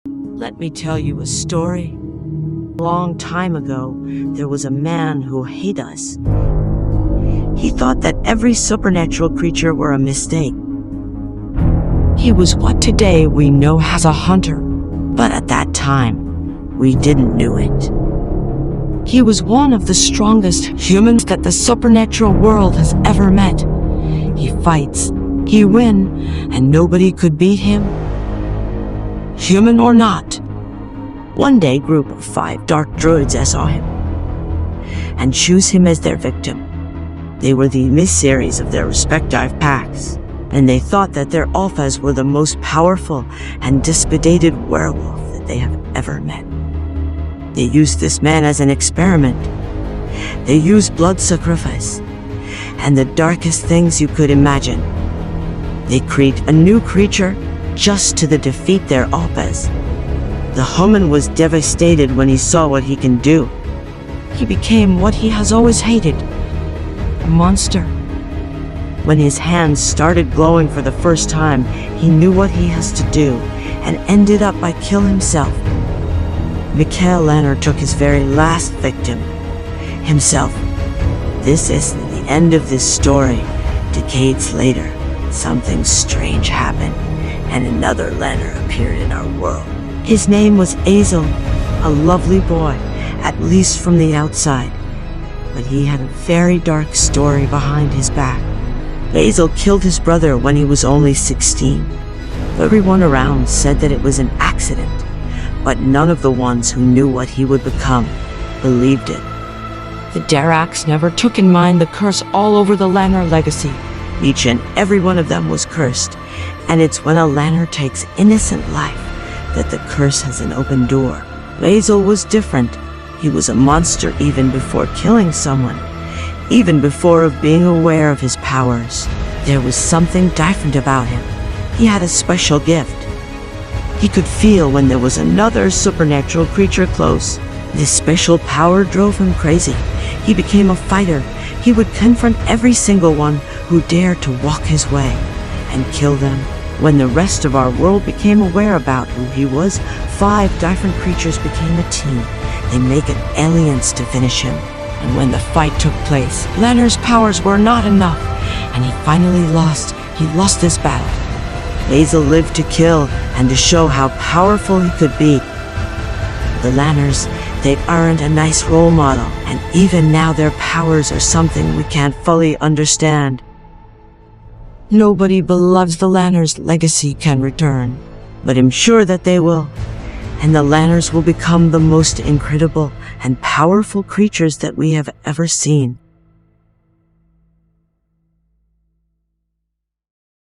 Let me tell you a story. A long time ago, there was a man who hated us. He thought that every supernatural creature were a mistake. He was what today we know as a hunter, but at that time, we didn't know it. He was one of the strongest humans that the supernatural world has ever met. He fights, he wins, and nobody could beat him. Human or not. One day, a group of 5 dark druids saw him and chose him as their victim. They were the emissaries of their respective packs, and they thought that their alphas were the most powerful and despidated werewolf that they have ever met. They used this man as an experiment. They used blood sacrifice and the darkest things you could imagine. They create a new creature just to defeat their alphas. The human was devastated when he saw what he can do. He became what he has always hated, a monster. When his hands started glowing for the first time, he knew what he has to do and ended up by killing himself. ᴛᴇᴰ took his very last victim, himself. This isn't the end of this story. Decades later, something strange happened, and another Lanners appeared in our world. His name was Azel, a lovely boy, at least from the outside, but he had a very dark story behind his back. Azel killed his brother when he was only 16. Everyone around said that it was an accident, but none of the ones who knew what he would become believed it. The Darax never took in mind the curse all over the Lanners legacy. Each and every one of them was cursed, and it's when a Lanners takes innocent life that the curse has an open door. Azel was different. He was a monster even before killing someone, even before being aware of his powers. There was something different about him. He had a special gift. He could feel when there was another supernatural creature close. This special power drove him crazy. He became a fighter. He would confront every single one who dared to walk his way and kill them. When the rest of our world became aware about who he was, 5 different creatures became a team. They made an alliance to finish him. And when the fight took place, Lanners' powers were not enough, and he finally lost. He lost this battle. Azel lived to kill and to show how powerful he could be. The Lanners, they aren't a nice role model, and even now their powers are something we can't fully understand. Nobody believes the Lanners' legacy can return, but I'm sure that they will, and the Lanners will become the most incredible and powerful creatures that we have ever seen.